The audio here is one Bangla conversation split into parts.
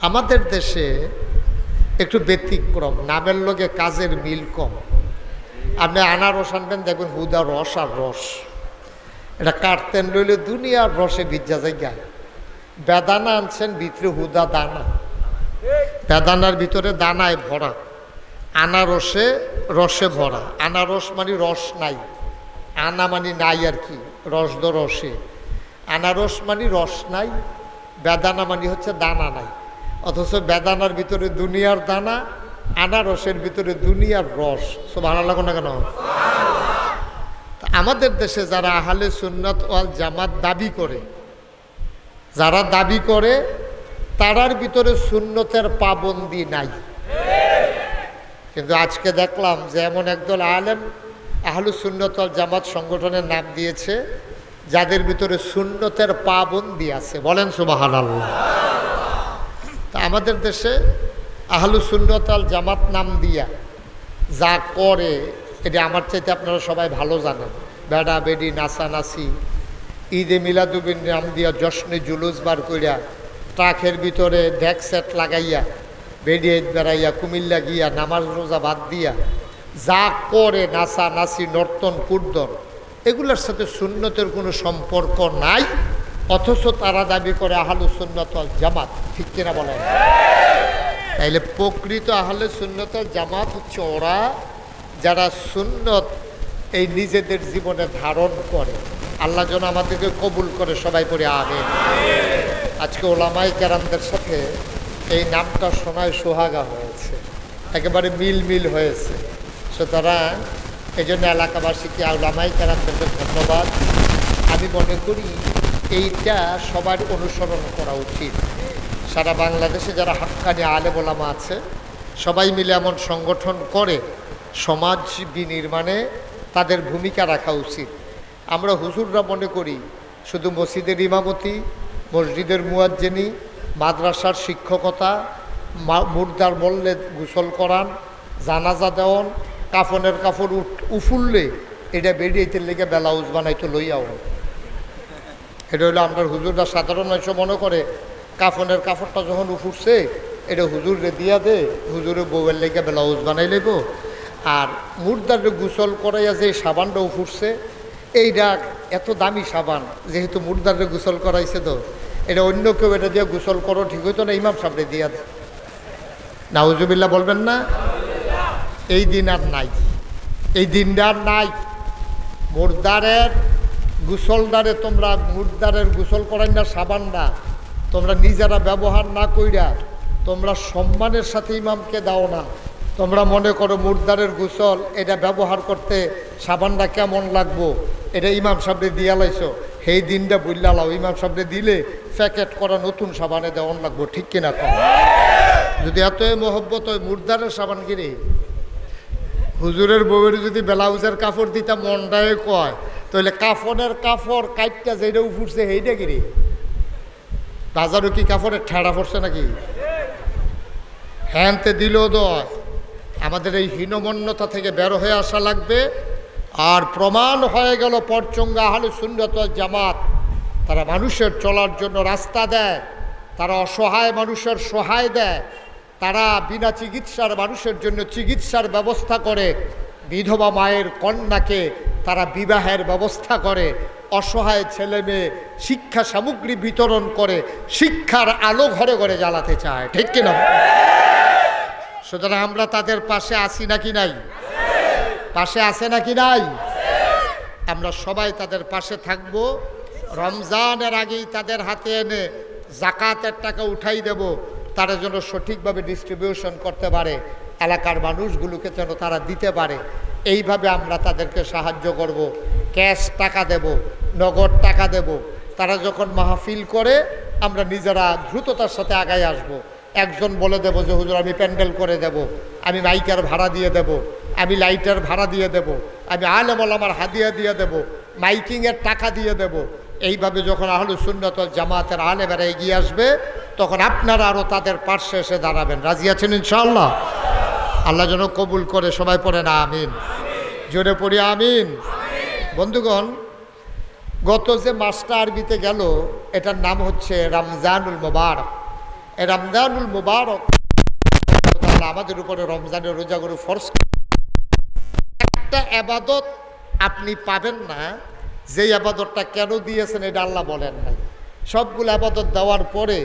আমাদের দেশে একটু ব্যতিক্রম, নামের লগে কাজের মিল কম। আপনি আনারস আনবেন, দেখবেন হুদা রস আর রস। এটা কাটতেন লইলে দুনিয়ার রসে ভিজা জায়গা। বেদানা আনছেন, ভিতরে হুদা দানা, বেদানার ভিতরে দানায় ভরা, আনারসে রসে ভরা। আনারস মানে রস নাই, আনা মানে নাই আর কি, রস দ রসে। আনারস মানে রস নাই, বেদানা মানে হচ্ছে দানা নাই। অথচ বেদানার ভিতরে দুনিয়ার দানা, আনারসের ভিতরে দুনিয়ার রস। সব ভালো লাগো না কেন? আমাদের দেশে যারা আহলে সুন্নাত ওয়াল জামাত দাবি করে, যারা দাবি করে, তারার ভিতরে সুন্নতের পাবন্দি নাই। কিন্তু আজকে দেখলাম যে এমন একদল আলেম আহলুস সুন্নাত ওয়াল জামাত সংগঠনের নাম দিয়েছে, যাদের ভিতরে সুন্নতের পাবন্দি আছে। বলেন সুবহানাল্লাহ। তা আমাদের দেশে আহলুস সুন্নাত ওয়াল জামাত নাম দিয়া যা করে, এটা আমার চাইতে আপনারা সবাই ভালো জানেন। বেড়া বেডি, নাচানাচি, ঈদে মিলাদুবিন নাম দিয়া জশ্নে জুলুস বার কইরা, ট্রাকের ভিতরে ডেক সেট লাগাইয়া, বেডিয়ে বেড়াইয়া, কুমিল্লা গিয়া, নামাজ রোজা বাদ দিয়া যা করে, নাচানাচি, নর্তন কুর্দন, এগুলোর সাথে সুন্নতের কোনো সম্পর্ক নাই। অথচ তারা দাবি করে আহলুস সুন্নাত ওয়াল জামাত। ঠিক কিনা বলেন? তাইলে প্রকৃত আহলে সুন্নাত ওয়াল জামাত হচ্ছে ওরা যারা সুন্নত এই নিজেদের জীবনে ধারণ করে। আল্লাহ যেন আমাদেরকে কবুল করে, সবাই পড়ে আমিন। আজকে ওলামায়ে কেরামদের সাথে এই নামটা শোনায় সোহাগা হয়েছে, একেবারে মিল মিল হয়েছে। সুতরাং এই জন্য এলাকাবাসীকে ওলামায়ে কেরামদেরকে ধন্যবাদ। আমি মনে করি এইটা সবার অনুসরণ করা উচিত। সারা বাংলাদেশে যারা হাক্কানি আলেম ওলামা আছে, সবাই মিলে এমন সংগঠন করে সমাজ বিনির্মাণে তাদের ভূমিকা রাখা উচিত। আমরা হুজুররা মনে করি শুধু মসজিদের ইমামতি, মসজিদের মুয়াজ্জিনি, মাদ্রাসার শিক্ষকতা, মুর্দার বললে গোসল করান, জানাজা দেওয়ান, কাফনের কাপড় উফুললে এটা বেরিয়েতে লেগে ব্লাউজ বানাইতে লইয়াও। এটা হলো আমরা হুজুররা সাধারণ মানুষ মনে করে কাফনের কাপড়টা যখন উফুরছে এটা হুজুরে দিয়া দে, হুজুরে বউয়ের লেগে ব্লাউজ বানাই লেব। আর মুর্দারে গোসল করাইয়া যে সাবানটা উফুরছে, এইটা এত দামি সাবান, যেহেতু মুর্দারে গোসল করাইছে, তো এটা অন্য কেউ এটা দিয়ে গোসল করো, ঠিক হইতো না, ইমাম সাহেবরে দিয়া দে। নাউজুবিল্লাহ বলবেন না? এই দিন আর নাই, এই দিনটা আর নাই। মুর্দারের গোসলদারে তোমরা মুর্দারের গোসল করাই না, সাবানটা তোমরা নিজেরা ব্যবহার না কইরা তোমরা সম্মানের সাথে ইমামকে দাও না। তোমরা মনে করো মুর্দারের গোসল এটা ব্যবহার করতে সাবানটা কেমন লাগবো, এটা ইমাম সাহেবরে দিয়া লাইছো, সেই দিনটা বললা লাও, ইমাম সাহেবরে দিলে প্যাকেট করা নতুন সাবানে দেওয়ান লাগবো। ঠিক কিনা কম? যদি এতই মহব্বত হয় মুর্দারের সাবান কিনে হুজুরের বউয়ের যদি ব্লাউজের কাপড় দিতাম মনটায় কয়, তাহলে কাফনের কাপড় কাইটটা যেটা উঠছে সেইটা কিনে বাজারও কি কাপড়ের ঠেড়া পড়ছে নাকি? হ্যানতে দিলেও দয়। আমাদের এই হীনমন্যতা থেকে বের হয়ে আসা লাগবে। আর প্রমাণ হয়ে গেল পরচঙ্গা আহলে সুন্নাত ওয়াল জামাত তারা মানুষের চলার জন্য রাস্তা দেয়, তারা অসহায় মানুষের সহায় দেয়, তারা বিনা চিকিৎসার মানুষের জন্য চিকিৎসার ব্যবস্থা করে, বিধবা মায়ের কন্যাকে তারা বিবাহের ব্যবস্থা করে, অসহায় ছেলে মেয়ে শিক্ষা সামগ্রী বিতরণ করে, শিক্ষার আলো ঘরে ঘরে জ্বালাতে চায়। ঠিক কিনা? সুতরাং আমরা তাদের পাশে আছি নাকি নাই? পাশে আছে নাকি নাই? আমরা সবাই তাদের পাশে থাকব। রমজানের আগেই তাদের হাতে এনে জাকাতের টাকা উঠাই দেব, তারা যেন সঠিকভাবে ডিস্ট্রিবিউশন করতে পারে, এলাকার মানুষগুলোকে যেন তারা দিতে পারে। এইভাবে আমরা তাদেরকে সাহায্য করব। ক্যাশ টাকা দেব, নগদ টাকা দেব। তারা যখন মাহফিল করে আমরা নিজেরা দ্রুততার সাথে আগায় আসব। একজন বলে দেব যে হুজুর আমি প্যান্ডেল করে দেব, আমি মাইকের ভাড়া দিয়ে দেব, আমি লাইটের ভাড়া দিয়ে দেব, আমি আলেম ওলামার হাদিয়া দিয়ে দেব, মাইকিংয়ের টাকা দিয়ে দেব। এইভাবে যখন আহলুস সুন্নাত ওয়াল জামাতের আলেমেরা এগিয়ে আসবে, তখন আপনারা আরও তাদের পার্শ্বে এসে দাঁড়াবেন। রাজি আছেন ইনশাআল্লাহ? আল্লাহ যেন কবুল করে। সবাই পড়ে না আমিন, জোরে পড়ি আমিন। বন্ধুগণ, গত যে মাসটা আরবিতে গেল এটার নাম হচ্ছে রমজানুল মুবারক। এই রমজানুল মুবারক আমাদের উপরে রমজানের রোজাগুলো ফরজ। একটা আবাদত আপনি পাবেন না যে আবাদতটা কেন দিয়েছেন এটা আল্লাহ বলেন নাই। সবগুলো আবাদত দেওয়ার পরে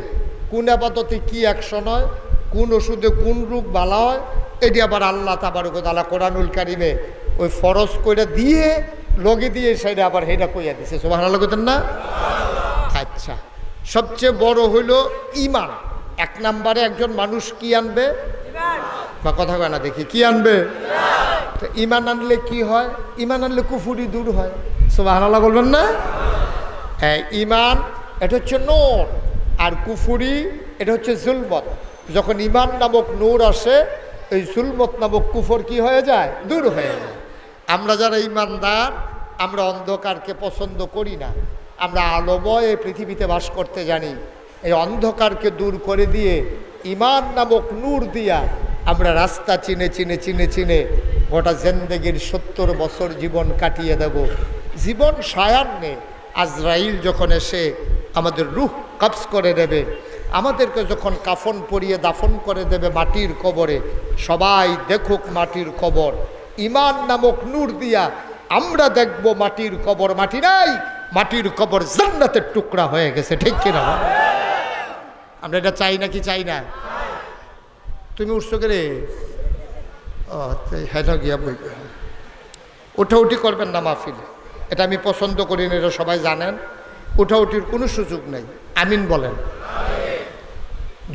কোন আবাদতে কি অ্যাকশন হয়, কোন ওষুধে কোন রোগ ভালো হয়, এটি আবার আল্লাহ তাবারক ওয়া তাআলা কোরআনুল কারিমে ওই ফরজ কইরা দিয়ে লগে দিয়ে সেটা আবার হেডা কইয়া দিছে। সুবহানাল্লাহ কইতেন না? আচ্ছা, সবচেয়ে বড় হইল ঈমান। এক নম্বরে একজন মানুষ কি আনবে? বা কথা কয় না দেখি, কি আনবে? তো ঈমান আনলে কি হয়? ঈমান আনলে কুফরি দূর হয়। সুবহানাল্লাহ বলবেন না? হ্যাঁ, ঈমান এটা হচ্ছে নূর, আর কুফরি এটা হচ্ছে জুলমত। যখন ঈমান নামক নূর আসে, এই জুলমত নামক কুফর কি হয়ে যায়? দূর হয়ে যায়। আমরা যারা ঈমানদার, আমরা অন্ধকারকে পছন্দ করি না। আমরা আলোময় এই পৃথিবীতে বাস করতে জানি। এই অন্ধকারকে দূর করে দিয়ে ঈমান নামক নূর দিয়া আমরা রাস্তা চিনে চিনে চিনে চিনে গোটা জিন্দেগির 70 বছর জীবন কাটিয়ে দেব। জীবন সায়ান্নে আজরাইল যখন এসে আমাদের রূহ কবজ করে দেবে, আমাদেরকে যখন কাফন পরিয়ে দাফন করে দেবে মাটির কবরে, সবাই দেখুক মাটির কবর, ঈমান নামক নূর দিয়া আমরা দেখব মাটির কবর মাটি নাই, মাটির কবর জান্নাতের টুকরা হয়ে গেছে। ঠিক কিনা? আমরা এটা চাই নাকি চাই না? তুমি উঠছো কে রে? হ্যাঁ গিয়া বই উঠাউঠি করবেন না মাহফিলে, এটা আমি পছন্দ করি না, এটা সবাই জানেন। উঠাউঠির কোনো সুযোগ নেই। আমিন বলেন,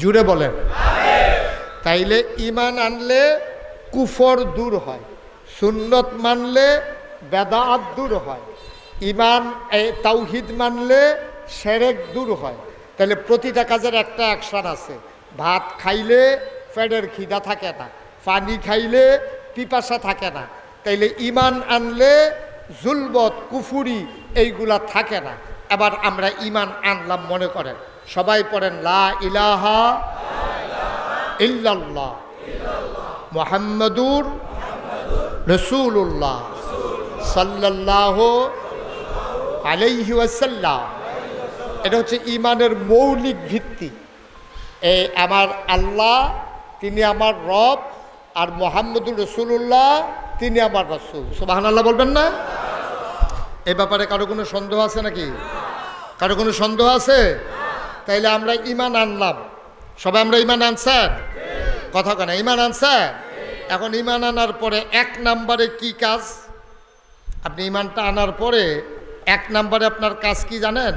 জুড়ে বলেন। তাইলে ঈমান আনলে কুফর দূর হয়, সুন্নত মানলে বেদাত দূর হয়, ঈমান তাওহীদ মানলে শিরক দূর হয়। তাহলে প্রতিটা কাজের একটা অ্যাকশন আছে। ভাত খাইলে পেটের খিদা থাকে না, পানি খাইলে পিপাসা থাকে না। তাইলে ঈমান আনলে জুলমত কুফুরি এইগুলা থাকে না। এবার আমরা ঈমান আনলাম, মনে করেন সবাই পড়েন লা ইলাহা ইল্লাল্লাহ মুহাম্মাদুর রাসূলুল্লাহ সাল্লাল্লাহু আলাইহি ওয়াসাল্লাম। এটা হচ্ছে ঈমানের মৌলিক ভিত্তি। এই আমার আল্লাহ, তিনি আমার রব, আর মুহাম্মাদুর রাসূলুল্লাহ, তিনি আমার রাসূল। সুবহানাল্লাহ বলবেন না? এই ব্যাপারে কারো কোনো সন্দেহ আছে নাকি? কারো কোনো সন্দেহ আছে? তাইলে আমরা ঈমান আনলাম। সবাই আমরা ঈমান আনছেন? কথা কেন? ঈমান আনছেন? এখন ঈমান আনার পরে 1 নম্বরে কি কাজ? আপনি ঈমানটা আনার পরে 1 নম্বরে আপনার কাজ কি জানেন?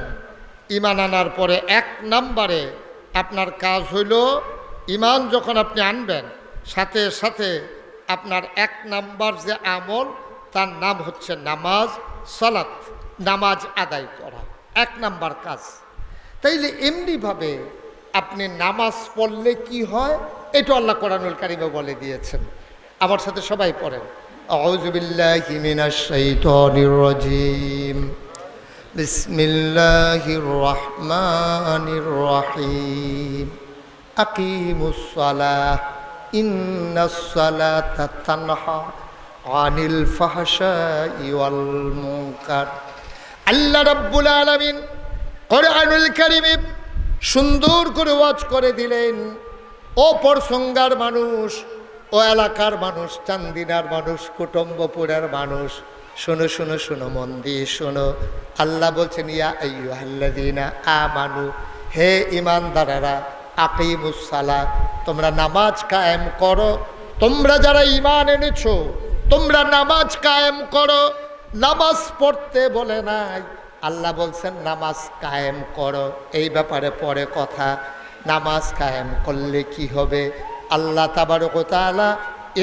ঈমান আনার পরে 1 নম্বরে আপনার কাজ হইল, ঈমান যখন আপনি আনবেন সাথে সাথে আপনার 1 নম্বর যে আমল, তার নাম হচ্ছে নামাজ, সালাত, নামাজ আদায় করা 1 নম্বর কাজ। তাইলে এমনিভাবে আপনি নামাজ পড়লে কি হয় এটা আল্লাহ কোরআনুল কারিমে বলে দিয়েছেন। আমার সাথে সবাই পড়েন, আউযু বিল্লাহি মিনাশ শাইতানির রাজীম, বিসমিল্লাহির রহমানির রহিম, আকিমুস সালাহ ইন্নাস সালাতা তানহা আনিল ফাহশাই ওয়াল মুনকার। আল্লাহ রাব্বুল আলামিন কোরআনুল কারিমে সুন্দর করে ওয়াজ করে দিলেন। ও পরসঙ্গার মানুষ, ও এলাকার মানুষ, চান্দিনার মানুষ, কুটুম্বপুরের মানুষ, শোনো শোনো শোনো, মন দিয়ে শোনো। আল্লাহ বলছেন ইয়া আইয়ুহাল্লাযীনা আমানু, হে ঈমানদারেরা, আকিমুস সালাহ, তোমরা নামাজ কায়েম করো। তোমরা যারা ঈমান এনেছো তোমরা নামাজ কায়েম করো। নামাজ পড়তে বলে নাই, আল্লাহ বলছেন নামাজ কায়েম করো। এই ব্যাপারে পরে কথা। নামাজ কায়েম করলে কি হবে? আল্লাহ তাবারক ওয়া তাআলা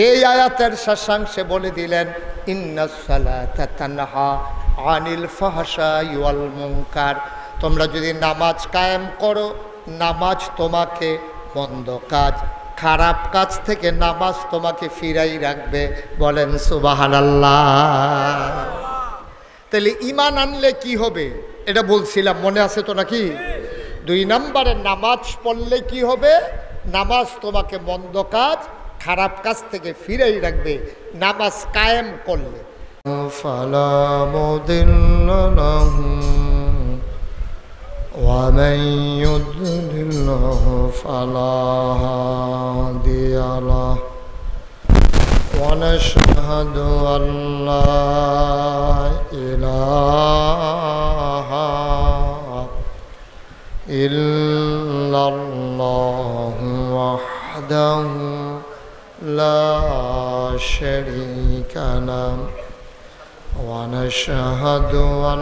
এই আয়াতের শেষাংশে বলে দিলেন ইন্নাস সালাতা তানহা আনিল ফাহশাই ওয়াল মুনকার। তোমরা যদি নামাজ কায়েম করো, নামাজ তোমাকে মন্দ কাজ, খারাপ কাজ থেকে নামাজ তোমাকে ফিরাই রাখবে। বলেন সুবহানাল্লাহ। তাহলে ঈমান আনলে কি হবে এটা বলছিলাম, মনে আছে তো নাকি? 2 নম্বরে নামাজ পড়লে কি হবে? নামাজ তোমাকে মন্দ কাজ, খারাপ কাজ থেকে ফিরাই রাখবে নামাজ কায়েম করলে। ফালা মুদিল্লা লাহু ওয়া লা মুদিল্লা লিহি ওয়া মান ইউদ্লিল ফালাহু ওয়া লা হাদিয়া লাহু। আল্লাহ রাব্বুল আলামিন কোরআনুল কারীমে সুন্দর করে ওয়াজ করে দিলেন। ও পরসঙ্গার মানুষ, ও এলাকার মানুষ, চান্দিনার মানুষ, কুটুম্বপুরের মানুষ, শোনো শোনো শোনো, মন দিয়ে শোনো। আল্লাহ রাব্বুল আলামিন ومن يضلله فلا هادي له ونشهد أن لا إله إلا الله وحده لا شريك له ونشهد أن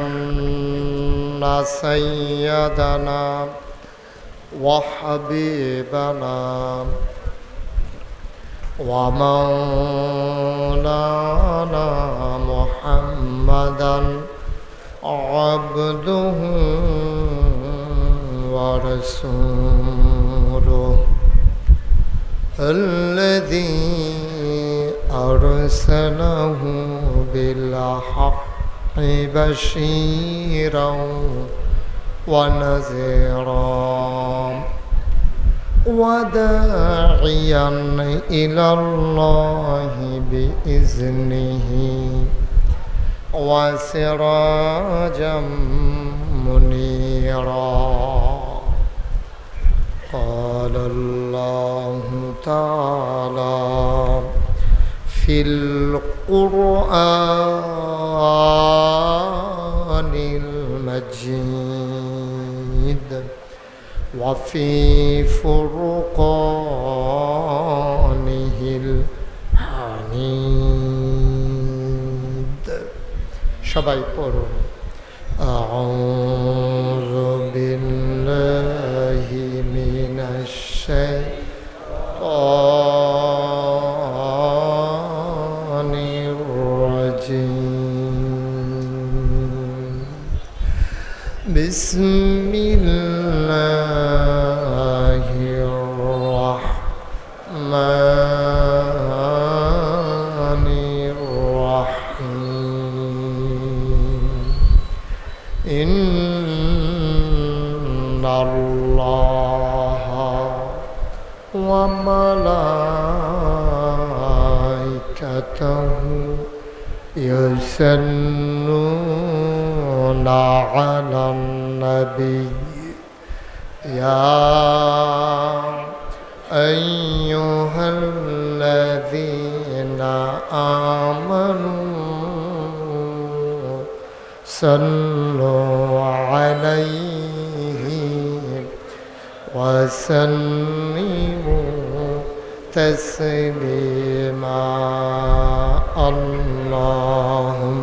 سيدنا وحبيبنا ومولانا محمدا عبده ورسوله الذي أرسله بالحق بشيرا ونذيرا وداعيا إلى الله بإذنه وسراجا منيرا قال الله تعالى في القرآن المجيد وفي فرقانه الحميد সবাই পড়ুন أعوذ بالله من الشيطان الرجيم بسم الله الرحمن الرحيم إن الله وملائكته يصلون على النبي يا أيها الذين آمنوا صلوا عليه وسلموا تسليما اللهم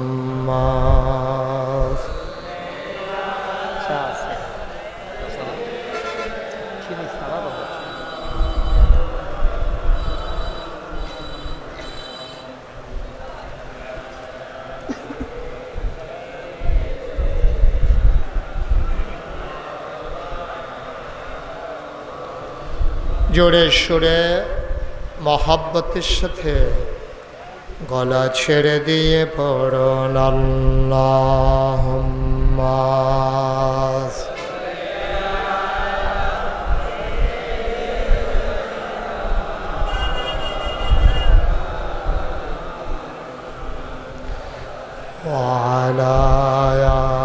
জোরে সুরে মহব্বতের সাথে গলা ছেড়ে দিয়ে পড়ুন আল্লাহুম্মা ওয়া আলা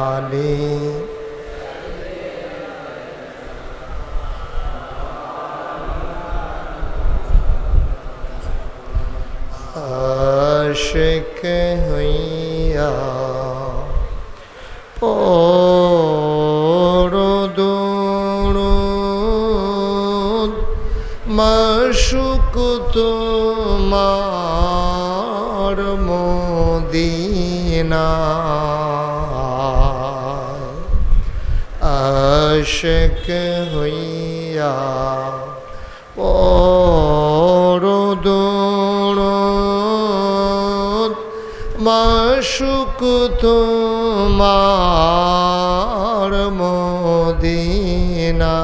আলি আশিক হইয়া পড়ো দুরূদ মাশুক তোমার মদিনা আশিক হইয়া পড়ো দুরূদ মাশুক তোমার মদিনা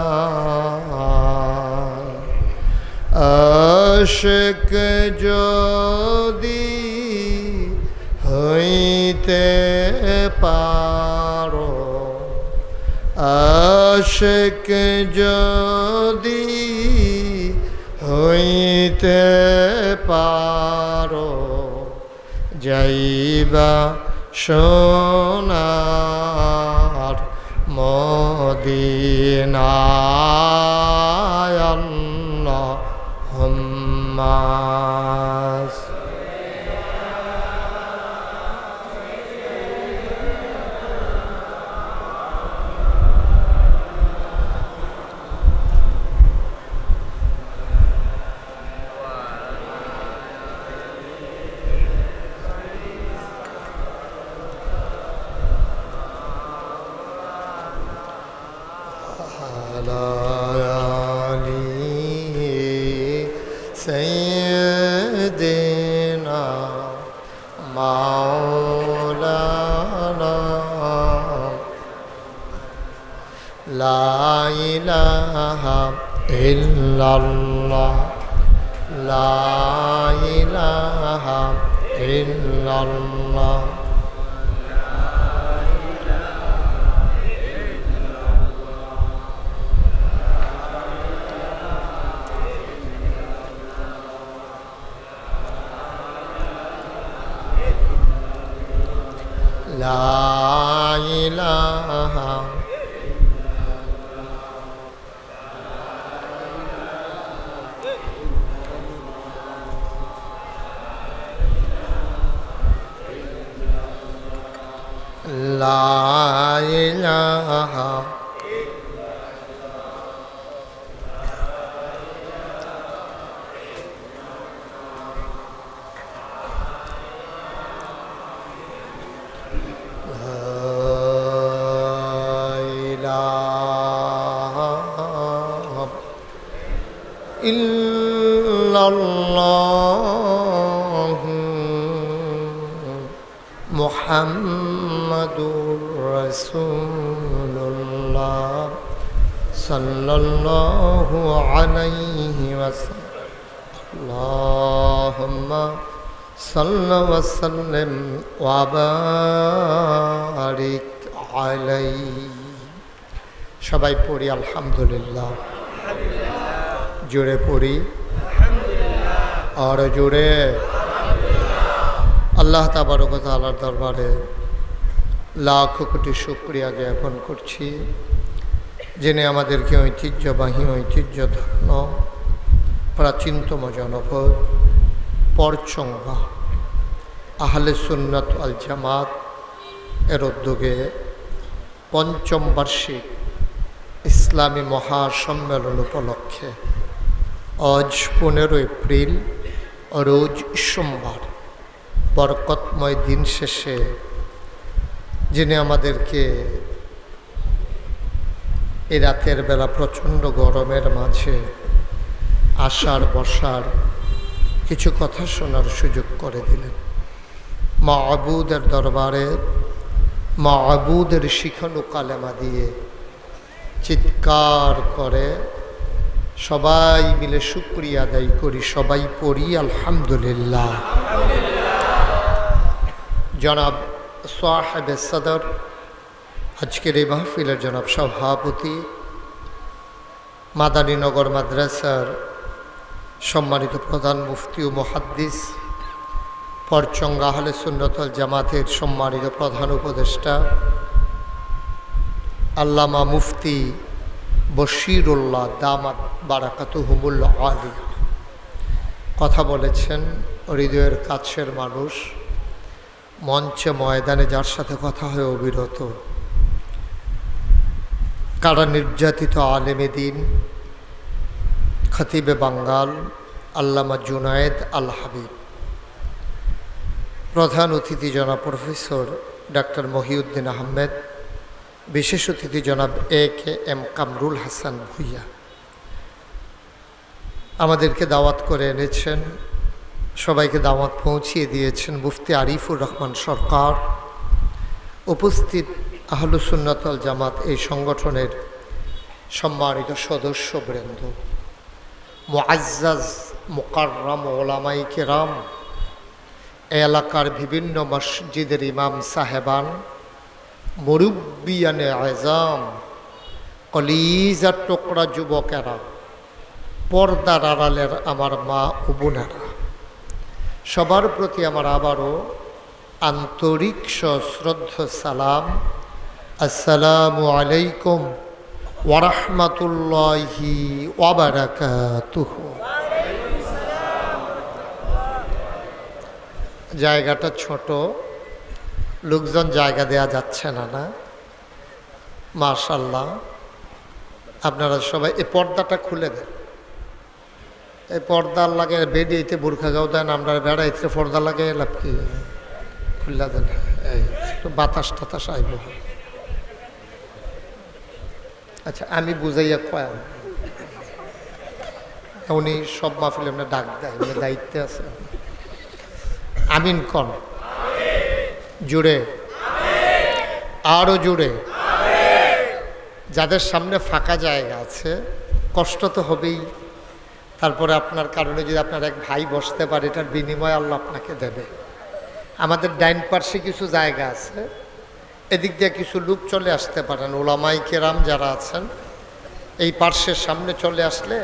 আশিক যদি হইতে পারো আশিক যদি হইতে পারো যাইবা সোনার মদিনা মদিনায় আল্লাহুম্মা سيدنا مولانا لا إله إلا الله لا إله إلا الله لا إله لا إله إلا الله محمد رسول الله صلى الله عليه وسلم اللهم صل وسلم وبارك عليه সবাই পড়ি আলহামদুলিল্লাহ জোরে পড়ি আর জোরে আল্লাহ তাবারক ওয়া তাআলার দরবারে লাখ কোটি শুকরিয়া জ্ঞাপন করছি যিনি আমাদেরকে ঐতিহ্যবাহী ঐতিহ্যধন্য প্রাচীনতম জনপদ পরচঙ্গা আহলে সুন্নাত আল জামাত এর উদ্যোগে পঞ্চম বার্ষিক ইসলামী মহাসম্মেলন উপলক্ষে আজ 15 এপ্রিল রোজ সোমবার বরকতময় দিন শেষে যিনি আমাদেরকে এই রাতের বেলা প্রচণ্ড গরমের মাঝে আসার বসার কিছু কথা শোনার সুযোগ করে দিলেন মাবুদের দরবারে মাবুদের শিখানো কালেমা দিয়ে চিৎকার করে সবাই মিলে শুকরিয়া আদায় করি সবাই পড়ি আলহামদুলিল্লাহ জনাব সাহেব সদর আজকের এই মাহফিলের জনাব সভাপতি মাদানীনগর মাদ্রাসার সম্মানিত প্রধান মুফতি ও মুহাদ্দিস পরচঙ্গা আহলে সুন্নাত ওয়াল জামাতের সম্মানিত প্রধান উপদেষ্টা আল্লামা মুফতি বশিরুল্লাহ দামাত বারাকাতুহুমুল আলিয়া কথা বলেছেন হৃদয়ের কাছের মানুষ মঞ্চে ময়দানে যার সাথে কথা হয় অবিরত কারা নির্যাতিত আলেমে দিন খতিবে বাঙ্গাল আল্লামা জুনায়েদ আল হাবিব প্রধান অতিথি জনাব প্রফেসর ডাক্তার মহিউদ্দিন আহমেদ বিশেষ অতিথি জনাব AKM কামরুল হাসান ভুইয়া আমাদেরকে দাওয়াত করে এনেছেন সবাইকে দাওয়াত পৌঁছিয়ে দিয়েছেন মুফতি আরিফুর রহমান সরকার উপস্থিত আহলুস সুন্নাত ওয়াল জামাত এই সংগঠনের সম্মানিত সদস্যবৃন্দ মুআজ্জাজ মুকাররম ওলামায়ে কেরাম এলাকার বিভিন্ন মসজিদের ইমাম সাহেবান মুরব্বিয়ানে আযম কলিজার টুকরা যুবকেরা পর্দার আড়ালের আমার মা ও বোনেরা সবার প্রতি আমার আবারও আন্তরিক সশ্রদ্ধ সালাম আসসালামু আলাইকুম ওয়া রাহমাতুল্লাহি ওয়া বারাকাতুহু। জায়গাটা ছোট, লোকজন জায়গা দেয়া যাচ্ছে না, না? মাশাআল্লাহ, আপনারা সবাই এই পর্দাটা খুলে দেন। এই পর্দা লাগে বেরিয়েতে বোরখা গাও দেন, আমরা বেড়াইতে পর্দা লাগে লাভ কি, খুলে দেন। এই একটু বাতাস টাতাস আইব। আচ্ছা, আমি বুঝাইয়া কয়া, উনি সব মাহফিলে এমনি ডাক দেয়, উনি দায়িত্বে আছে। আমিন কন, জুড়ে, আরো জুড়ে। যাদের সামনে ফাঁকা জায়গা আছে, কষ্ট তো হবেই। তারপরে আপনার কারণে যদি আপনার এক ভাই বসতে পারে, এটার বিনিময় আল্লাহ আপনাকে দেবে। আমাদের ডাইন পার্শ্বে কিছু জায়গা আছে, এদিক দিয়ে কিছু লোক চলে আসতে পারেন। ওলামাই কেরাম যারা আছেন এই পার্শ্বের সামনে চলে আসলে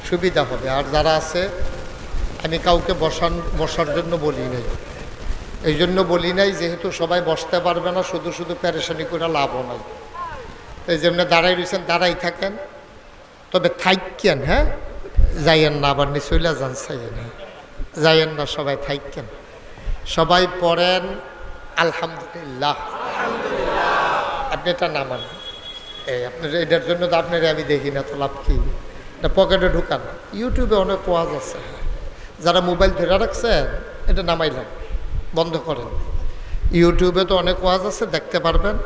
সুবিধা হবে। আর যারা আছে, আমি কাউকে বসার জন্য বলি নাই, এই জন্য বলি নাই যেহেতু সবাই বসতে পারবে না, শুধু শুধু প্যারেশানি করে লাভও নাই। এই জন্য দাঁড়াই রয়েছেন, দাঁড়াই থাকেন, তবে থাইকেন, হ্যাঁ, যাইয়েন না, আবার নিচইলা যান, চাইয়েন, যাইয়েন না, সবাই থাইকেন। সবাই পড়েন আলহামদুলিল্লাহ। আপনি এটা নামান, এই আপনার এটার জন্য তো আপনার আমি দেখি না, তো লাভ কি? এটা পকেটে ঢুকান। ইউটিউবে অনেক ওয়াজ আছে, যারা মোবাইল ধরে রাখছেন এটা নামাইলাম, বন্ধ করেন। ইউটিউবে তো অনেক ওয়াজ আছে, দেখতে পারবেন।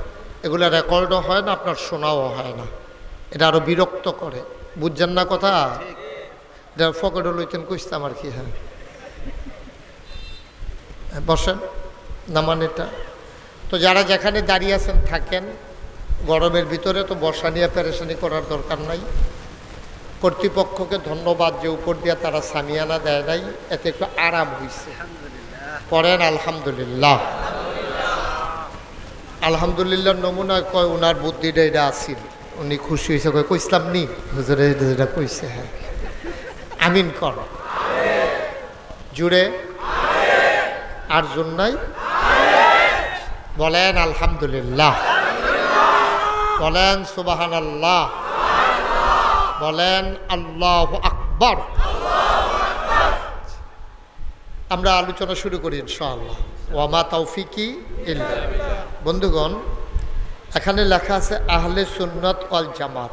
এগুলো রেকর্ডও হয় না, আপনার শোনাও হয় না, এটা আরও বিরক্ত করে। বুঝছেন না কথা? এটা পকেটে লইতেন কইতাম আর কি। হ্যাঁ, বসেন, নামান এটা। তো যারা যেখানে দাঁড়িয়ে আছেন থাকেন, গরমের ভিতরে তো বসা নিয়ে পেরেশানি করার দরকার নাই। কর্তৃপক্ষকে ধন্যবাদ যে উপর দিয়ে তারা সামিয়ানা দেয় নাই, এতে একটু আরাম হয়েছে। পড়েন আলহামদুলিল্লাহ। আলহামদুলিল্লাহ নমুনা কয় ওনার বুদ্ধিটা এটা আসিল, উনি খুশি হয়েছে, কয় কইসলাম নি হুজুরে যেটা কইছে। হ্যাঁ, আমিন কর, জুড়ে, আর জন্যই বলেন আলহামদুলিল্লাহ, বলেন সুবহানাল্লাহ, বলেন আল্লাহু আকবার। আমরা আলোচনা শুরু করি ইনশাআল্লাহ। ওয়া মা তাওফিকি ইল্লা বিল্লাহ। বন্ধুগণ, এখানে লেখা আছে আহলে সুন্নাত ওয়াল জামাত।